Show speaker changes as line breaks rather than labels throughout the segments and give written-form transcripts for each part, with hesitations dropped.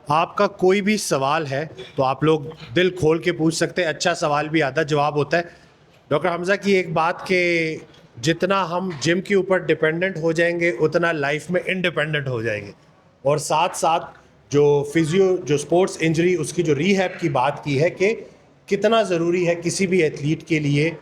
आपका कोई भी सवाल है तो आप लोग दिल खोल के पूछ सकते हैं। अच्छा सवाल भी आधा जवाब होता है। डॉक्टर हमजा की एक बात कि जितना हम जिम के ऊपर डिपेंडेंट हो जाएंगे उतना लाइफ में इंडिपेंडेंट हो जाएंगे। और साथ साथ जो स्पोर्ट्स इंजरी उसकी जो रीहैब की बात की है कि कितना ज़रूरी है किसी भी एथलीट के लिए,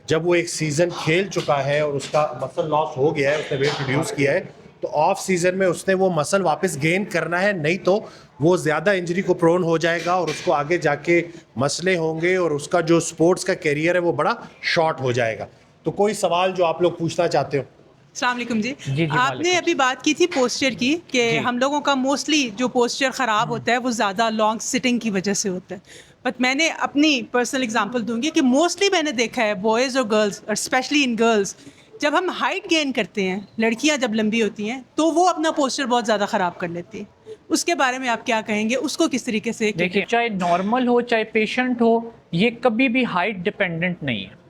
जब वो एक सीज़न खेल चुका है और उसका मसल लॉस हो गया है, उसने वेट रिड्यूस किया है, तो ऑफ सीज़न में उसने वो मसल वापस गेन करना है, नहीं तो वो ज़्यादा इंजरी को प्रोन हो जाएगा और उसको आगे जाके मसले होंगे और उसका जो स्पोर्ट्स का कैरियर है वो बड़ा शॉर्ट हो जाएगा। तो कोई सवाल जो आप लोग पूछना चाहते हो?
अस्सलाम वालेकुम जी।
जी,
आपने अभी बात की थी पोस्चर की कि हम लोगों का मोस्टली जो पोस्चर ख़राब होता है वो ज़्यादा लॉन्ग सिटिंग की वजह से होता है। बट मैंने अपनी पर्सनल एग्जांपल दूंगी कि मोस्टली मैंने देखा है बॉयज़ और गर्ल्स और स्पेशली इन गर्ल्स, जब हम हाइट गेन करते हैं, लड़कियां जब लंबी होती हैं तो वो अपना पोस्चर बहुत ज़्यादा ख़राब कर लेती है। उसके बारे में आप क्या कहेंगे? उसको किस तरीके से
देखिए, चाहे नॉर्मल हो चाहे पेशेंट हो, ये कभी भी हाइट डिपेंडेंट नहीं है।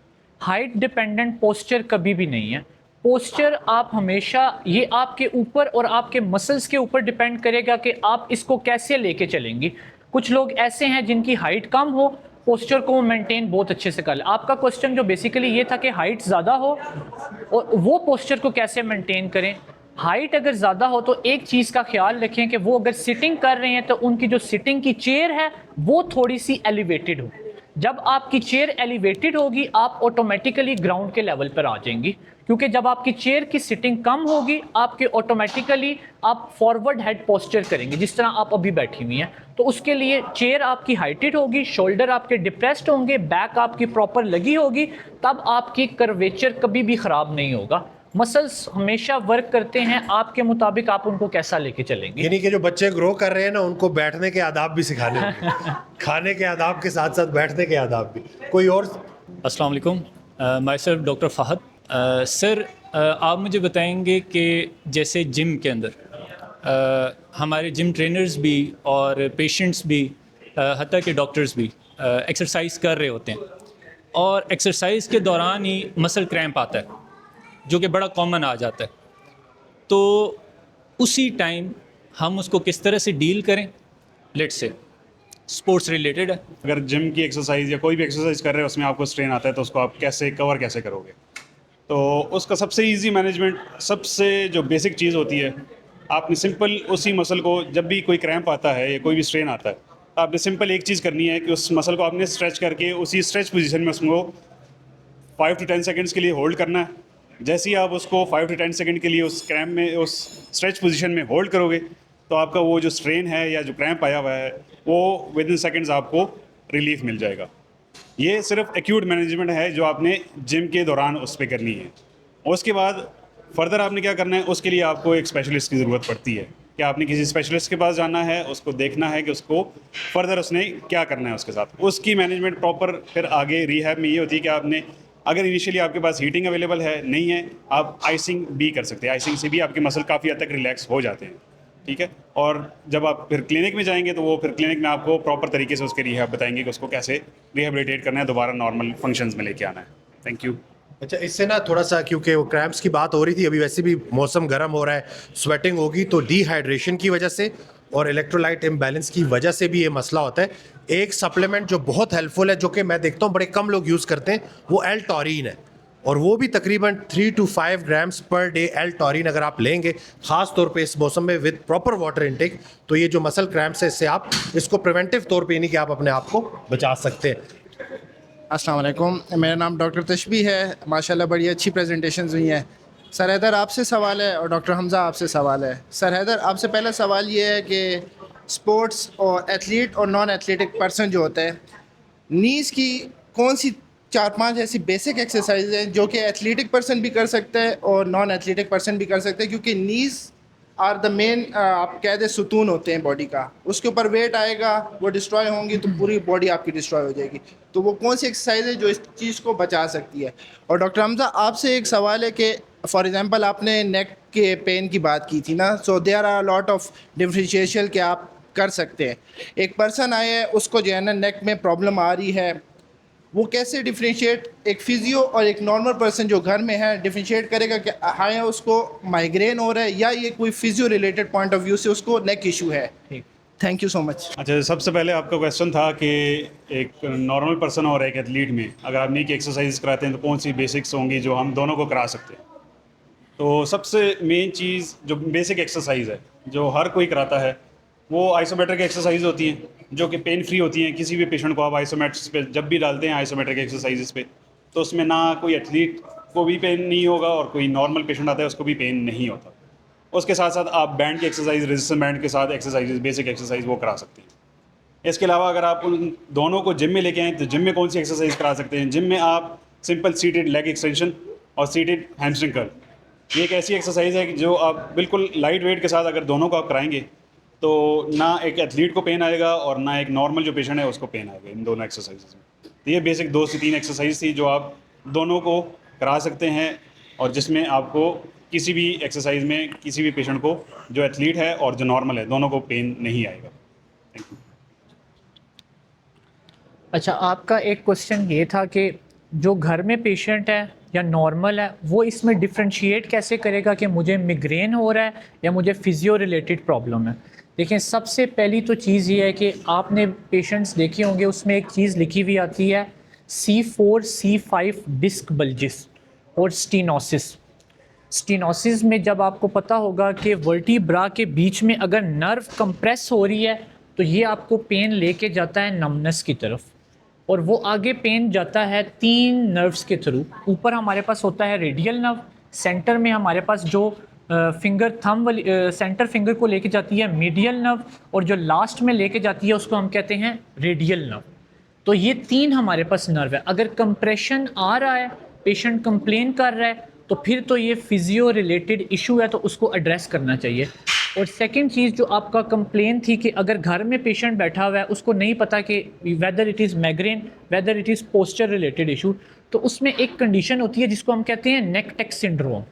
हाइट डिपेंडेंट पोस्चर कभी भी नहीं है। पोस्चर आप हमेशा, ये आपके ऊपर और आपके मसल्स के ऊपर डिपेंड करेगा कि आप इसको कैसे लेके चलेंगी। कुछ लोग ऐसे हैं जिनकी हाइट कम हो, पोस्चर को मेंटेन बहुत अच्छे से कर ले। आपका क्वेश्चन जो बेसिकली ये था कि हाइट ज़्यादा हो और वो पोस्चर को कैसे मेंटेन करें। हाइट अगर ज़्यादा हो तो एक चीज़ का ख्याल रखें कि वो अगर सिटिंग कर रहे हैं तो उनकी जो सिटिंग की चेयर है वो थोड़ी सी एलिवेटेड हो। जब आपकी चेयर एलिवेटेड होगी आप ऑटोमेटिकली ग्राउंड के लेवल पर आ जाएंगी, क्योंकि जब आपकी चेयर की सिटिंग कम होगी आपके ऑटोमेटिकली आप फॉरवर्ड हेड पोस्चर करेंगे जिस तरह आप अभी बैठी हुई हैं। तो उसके लिए चेयर आपकी हाइटेड होगी, शोल्डर आपके डिप्रेस्ड होंगे, बैक आपकी प्रॉपर लगी होगी, तब आपकी कर्वेचर कभी भी ख़राब नहीं होगा। मसल्स हमेशा वर्क करते हैं आपके मुताबिक, आप उनको कैसा लेके चलेंगे।
यानी कि जो बच्चे ग्रो कर रहे हैं ना उनको बैठने के आदाब भी सिखाने होंगे। खाने के आदाब के साथ साथ बैठने के आदाब भी। कोई और?
अस्सलाम वालेकुम, my self doctor Fahd. Sir, आप मुझे बताएंगे कि जैसे जिम के अंदर हमारे जिम ट्रेनर्स भी और पेशेंट्स भी, हत्ता के डॉक्टर्स भी एक्सरसाइज कर रहे होते हैं और एक्सरसाइज के दौरान ही मसल क्रैम्प आता है जो कि बड़ा कॉमन आ जाता है। तो उसी टाइम हम उसको किस तरह से डील करें? लेट्स से स्पोर्ट्स रिलेटेड है।
अगर जिम की एक्सरसाइज या कोई भी एक्सरसाइज कर रहे हो उसमें आपको स्ट्रेन आता है तो उसको आप कैसे करोगे? तो उसका सबसे इजी मैनेजमेंट, सबसे जो बेसिक चीज़ होती है, आपने सिंपल उसी मसल को, जब भी कोई क्रैम्प आता है या कोई भी स्ट्रेन आता है, तो आपने सिंपल एक चीज़ करनी है कि उस मसल को आपने स्ट्रेच करके उसी स्ट्रेच पोजीशन में उसको 5 to 10 सेकेंड्स के लिए होल्ड करना है। जैसे ही आप उसको 5 to 10 सेकेंड के लिए उस क्रैम्प में, उस स्ट्रेच पोजीशन में होल्ड करोगे तो आपका वो जो स्ट्रेन है या जो क्रैम्प आया हुआ है वो विद इन सेकेंड्स आपको रिलीफ मिल जाएगा। ये सिर्फ एक्यूट मैनेजमेंट है जो आपने जिम के दौरान उस पर करनी है। उसके बाद फर्दर आपने क्या करना है, उसके लिए आपको एक स्पेशलिस्ट की ज़रूरत पड़ती है कि आपने किसी स्पेशलिस्ट के पास जाना है, उसको देखना है कि उसको फर्दर उसने क्या करना है उसके साथ। उसकी मैनेजमेंट प्रॉपर फिर आगे रिहैब में ये होती है कि आपने, अगर इनिशियली आपके पास हीटिंग अवेलेबल है नहीं है, आप आइसिंग भी कर सकते हैं। आइसिंग से भी आपके मसल काफ़ी हद तक रिलैक्स हो जाते हैं, ठीक है। और जब आप फिर क्लिनिक में जाएंगे तो वो फिर क्लिनिक में आपको प्रॉपर तरीके से उसके रिहैब बताएंगे कि उसको कैसे रिहेबिलिटेट करना है, दोबारा नॉर्मल फंक्शंस में लेके आना है। Thank you.
अच्छा, इससे ना थोड़ा सा, क्योंकि वो क्रैम्प्स की बात हो रही थी, अभी वैसे भी मौसम गर्म हो रहा है, स्वेटिंग होगी, तो डिहाइड्रेशन की वजह से और इलेक्ट्रोलाइट इम्बैलेंस की वजह से भी ये मसला होता है। एक सप्लीमेंट जो बहुत हेल्पफुल है, जो कि मैं देखता हूँ बड़े कम लोग यूज़ करते हैं, वो एल टॉरिन है। और वो भी तकरीबन 3 to 5 grams per day L taurine अगर आप लेंगे, ख़ास तौर पे इस मौसम में विद प्रॉपर वाटर इनटेक, तो ये जो मसल क्रैम्प्स है इससे आप इसको प्रिवेंटिव तौर पे, यानी कि आप अपने आप को बचा सकते हैं।
अस्सलाम वालेकुम, मेरा नाम डॉक्टर तशबी है। माशाल्लाह बड़ी अच्छी प्रेजेंटेशंस हुई हैं। सर हैदर, आपसे सवाल है और डॉक्टर हमजा आपसे सवाल है। सर हैदर, आपसे पहला सवाल ये है कि स्पोर्ट्स और एथलीट और नॉन एथलेटिक पर्सन जो होता है, नीज़ की कौन सी 4-5 ऐसी बेसिक एक्सरसाइज हैं जो कि एथलेटिक पर्सन भी कर सकता है और नॉन एथलेटिक पर्सन भी कर सकते हैं, क्योंकि नीज़ आर द मेन, आप कह दें, सुतून होते हैं बॉडी का। उसके ऊपर वेट आएगा, वो डिस्ट्रॉय होंगी तो पूरी बॉडी आपकी डिस्ट्रॉय हो जाएगी। तो वो कौन सी एक्सरसाइज है जो इस चीज़ को बचा सकती है? और डॉक्टर हमजा, आपसे एक सवाल है कि फॉर एग्जांपल आपने नेक के पेन की बात की थी ना, so there are lot of differentiation कि आप कर सकते हैं। एक पर्सन आए है, उसको जो है ना नेक में प्रॉब्लम आ रही है, वो कैसे डिफ्रेंशिएट, एक फिजियो और एक नॉर्मल पर्सन जो घर में है डिफ्रेंशिएट करेगा कि हाँ उसको माइग्रेन हो रहा है या ये कोई physio related point of view से उसको नेक इशू है? Thank you so much.
अच्छा, सबसे पहले आपका क्वेश्चन था कि एक नॉर्मल पर्सन और एक एथलीट में अगर आप नी की एक्सरसाइज कराते हैं तो कौन सी बेसिक्स होंगी जो हम दोनों को करा सकते हैं। तो सबसे मेन चीज़ जो बेसिक एक्सरसाइज है जो हर कोई कराता है वो आइसोमेट्रिक एक्सरसाइज होती हैं, जो कि पेन फ्री होती हैं। किसी भी पेशेंट को आप आइसोमेट्रिक्स पे जब भी डालते हैं आइसोमेट्रिक एक्सरसाइज पे, तो उसमें ना कोई एथलीट को भी पेन नहीं होगा और कोई नॉर्मल पेशेंट आता है उसको भी पेन नहीं होता। उसके साथ साथ आप बैंड की एक्सरसाइज, रेजिस्टेंस बैंड के साथ एक्सरसाइज, बेसिक एक्सरसाइज वो करा सकते हैं। इसके अलावा अगर आप उन दोनों को जिम में लेके आएँ तो जिम में कौन सी एक्सरसाइज करा सकते हैं। जिम में आप सिंपल सीटेड लेग एक्सटेंशन और सीटेड हैमस्ट्रिंग कर्ल, ये एक ऐसी एक्सरसाइज है कि जो आप बिल्कुल लाइट वेट के साथ अगर दोनों को आप कराएंगे तो ना एक एथलीट को पेन आएगा और ना एक नॉर्मल जो पेशेंट है उसको पेन आएगा इन दोनों एक्सरसाइज में। तो ये बेसिक 2 से 3 एक्सरसाइज थी जो आप दोनों को करा सकते हैं और जिसमें आपको किसी भी एक्सरसाइज में किसी भी पेशेंट को, जो एथलीट है और जो नॉर्मल है, दोनों को पेन नहीं आएगा। Thank you.
अच्छा, आपका एक क्वेश्चन ये था कि जो घर में पेशेंट है या नॉर्मल है वो इसमें डिफ्रेंशिएट कैसे करेगा कि मुझे मिग्रेन हो रहा है या मुझे फिजियो रिलेटेड प्रॉब्लम है। देखिए, सबसे पहली तो चीज़ ये है कि आपने पेशेंट्स देखे होंगे, उसमें एक चीज़ लिखी हुई आती है C4 C5 डिस्क बल्जिस और स्टीनोसिस। स्टीनोसिस में जब आपको पता होगा कि वर्टिब्रा के बीच में अगर नर्व कंप्रेस हो रही है तो ये आपको पेन लेके जाता है नमनेस की तरफ, और वो आगे पेन जाता है 3 नर्व्स के थ्रू। ऊपर हमारे पास होता है रेडियल नर्व, सेंटर में हमारे पास जो फिंगर थंब वाली सेंटर फिंगर को लेके जाती है मीडियल नर्व, और जो लास्ट में लेके जाती है उसको हम कहते हैं रेडियल नर्व। तो ये 3 हमारे पास नर्व है। अगर कंप्रेशन आ रहा है, पेशेंट कंप्लेन कर रहा है, तो फिर तो ये फिजियो रिलेटेड इशू है, तो उसको एड्रेस करना चाहिए। और सेकंड चीज़ जो आपका कंप्लेन थी कि अगर घर में पेशेंट बैठा हुआ है उसको नहीं पता कि whether it is migraine, whether it is posture related issue, तो उसमें एक कंडीशन होती है जिसको हम कहते हैं नेक टेक सिंड्रोम।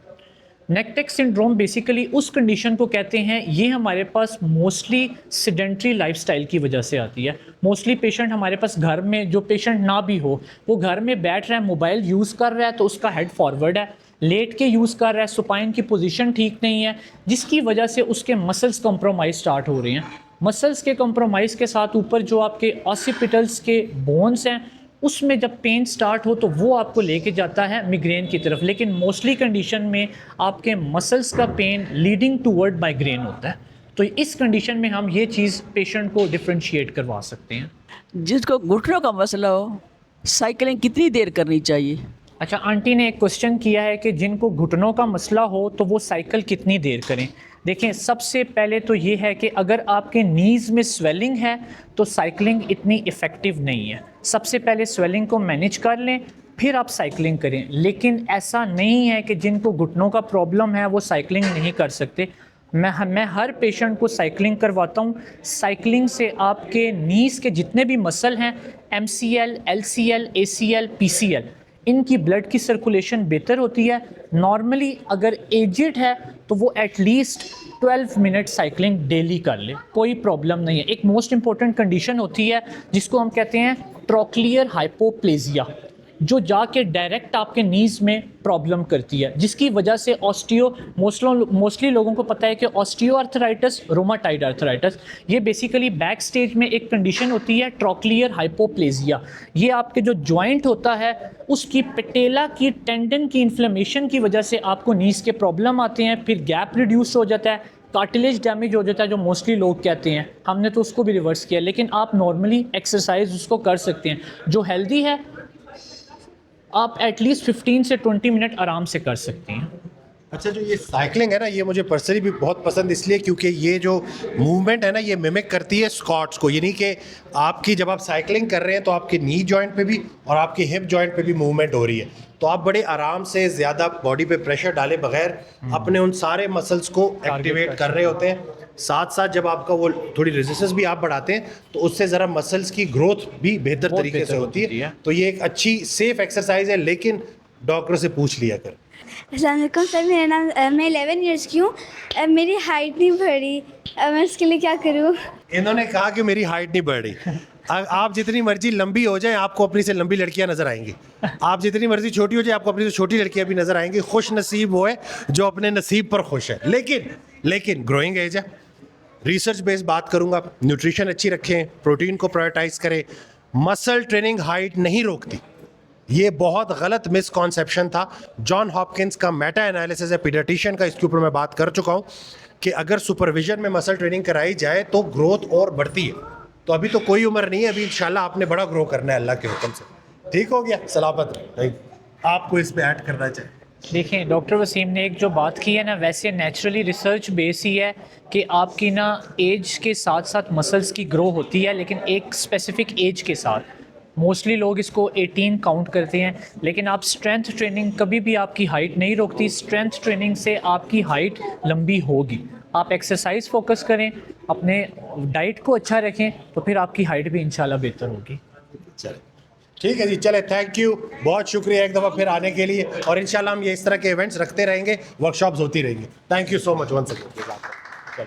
नेक टेक सिंड्रोम बेसिकली उस कंडीशन को कहते हैं, ये हमारे पास मोस्टली सेडेंट्री लाइफस्टाइल की वजह से आती है। मोस्टली पेशेंट हमारे पास घर में, जो पेशेंट ना भी हो, वो घर में बैठ रहा है, मोबाइल यूज़ कर रहा है तो उसका हेड फॉरवर्ड है, लेट के यूज़ कर रहा है, सुपाइन की पोजीशन ठीक नहीं है, जिसकी वजह से उसके मसल्स कंप्रोमाइज़ स्टार्ट हो रहे हैं। मसल्स के कंप्रोमाइज़ के साथ ऊपर जो आपके ऑसिपिटल्स के बोन्स हैं उसमें जब पेन स्टार्ट हो तो वो आपको लेके जाता है मिग्रेन की तरफ। लेकिन मोस्टली कंडीशन में आपके मसल्स का पेन लीडिंग टूवर्ड माइग्रेन होता है। तो इस कंडीशन में हम ये चीज़ पेशेंट को डिफ्रेंशिएट करवा सकते हैं।
जिसको घुटनों का मसला हो, साइकिलिंग कितनी देर करनी चाहिए?
अच्छा, आंटी ने एक क्वेश्चन किया है कि जिनको घुटनों का मसला हो तो वो साइकिल कितनी देर करें। देखें, सबसे पहले तो ये है कि अगर आपके नीज़ में स्वेलिंग है तो साइकिलिंग इतनी इफ़ेक्टिव नहीं है। सबसे पहले स्वेलिंग को मैनेज कर लें, फिर आप साइकिलिंग करें। लेकिन ऐसा नहीं है कि जिनको घुटनों का प्रॉब्लम है वो साइकिलिंग नहीं कर सकते। मैं हर पेशेंट को साइकिलिंग करवाता हूँ। साइकिलिंग से आपके नीज़ के जितने भी मसल हैं, MCL, LCL, ACL, PCL, इनकी ब्लड की सर्कुलेशन बेहतर होती है। नॉर्मली अगर एजिड है तो वो एटलीस्ट 12 मिनट साइकिलिंग डेली कर ले, कोई प्रॉब्लम नहीं है। एक मोस्ट इंपॉर्टेंट कंडीशन होती है जिसको हम कहते हैं ट्रोक्लियर हाइपोप्लेजिया, जो जाके डायरेक्ट आपके नीज़ में प्रॉब्लम करती है, जिसकी वजह से मोस्टली लोगों को पता है कि ऑस्टियो आर्थराइटिस, रोमाटाइड आर्थराइटिस, ये बेसिकली बैक स्टेज में एक कंडीशन होती है ट्रोक्लियर हाइपोप्लेजिया। ये आपके जो जॉइंट होता है उसकी पेटेला की टेंडन की इन्फ्लेमेशन की वजह से आपको नीज़ के प्रॉब्लम आते हैं, फिर गैप रिड्यूस हो जाता है, कार्टिलेज डैमेज हो जाता है, जो मोस्टली लोग कहते हैं। हमने तो उसको भी रिवर्स किया, लेकिन आप नॉर्मली एक्सरसाइज उसको कर सकते हैं। जो हेल्दी है आप एटलीस्ट 15 से 20 मिनट आराम से कर सकते हैं।
अच्छा, जो ये साइकिलिंग है ना, ये मुझे पर्सनली भी बहुत पसंद इसलिए क्योंकि ये जो मूवमेंट है ना, ये मिमिक करती है स्क्वाट्स को। यानी कि आपकी जब आप साइकिलिंग कर रहे हैं तो आपके नी जॉइंट पे भी और आपके हिप जॉइंट पे भी मूवमेंट हो रही है, तो आप बड़े आराम से, ज़्यादा बॉडी पे प्रेशर डाले बगैर अपने उन सारे मसल्स को एक्टिवेट कर रहे होते हैं। साथ साथ जब आपका वो थोड़ी रेजिस्टेंस भी आप बढ़ाते हैं तो उससे ज़रा मसल्स की ग्रोथ भी बेहतर तरीके से होती है। तो ये एक अच्छी सेफ एक्सरसाइज है, लेकिन डॉक्टर से पूछ लिया कर।
अस्सलाम वालेकुम सर, मेरा नाम, मैं 11 इयर्स की हूँ। मेरी हाइट नहीं बढ़ रही, मैं इसके लिए क्या करूँ?
इन्होंने कहा कि मेरी हाइट नहीं बढ़ रही। आप जितनी मर्जी लंबी हो जाए, आपको अपनी से लंबी लड़कियां नजर आएंगी। आप जितनी मर्जी छोटी हो जाए, आपको अपनी से छोटी लड़कियां भी नजर आएंगी। खुश नसीब वो है जो अपने नसीब पर खुश है। लेकिन ग्रोइंग एज है, रिसर्च बेस्ड बात करूंगा, न्यूट्रिशन अच्छी रखें, प्रोटीन को प्रायोरिटाइज करें। मसल ट्रेनिंग हाइट नहीं रोकती, ये बहुत गलत मिसकॉन्सेप्शन था। जॉन हॉपकिंस का मेटा एनालिसिस है पीडियाट्रिशियन का, इसके ऊपर मैं बात कर चुका हूँ कि अगर सुपरविजन में मसल ट्रेनिंग कराई जाए तो ग्रोथ और बढ़ती है। तो अभी तो कोई उम्र नहीं है, अभी इंशाल्लाह आपने बड़ा ग्रो करना है अल्लाह के हुक्म से। ठीक हो गया, सलामत रहे। आपको इस पे ऐड करना चाहिए।
देखिए डॉक्टर वसीम ने एक जो बात की है ना, वैसे नेचुरली रिसर्च बेस ही है कि आपकी ना एज के साथ साथ मसल्स की ग्रो होती है, लेकिन एक स्पेसिफिक एज के साथ। मोस्टली लोग इसको 18 काउंट करते हैं, लेकिन आप स्ट्रेंथ ट्रेनिंग कभी भी आपकी हाइट नहीं रोकती। स्ट्रेंथ ट्रेनिंग से आपकी हाइट लंबी होगी। आप एक्सरसाइज फोकस करें, अपने डाइट को अच्छा रखें, तो फिर आपकी हाइट भी इंशाल्लाह बेहतर होगी।
चले ठीक है जी, चले थैंक यू, बहुत शुक्रिया एक दफ़ा फिर आने के लिए, और इंशाल्लाह हम ये इस तरह के इवेंट्स रखते रहेंगे, वर्कशॉप्स होती रहेंगी। Thank you so much once again.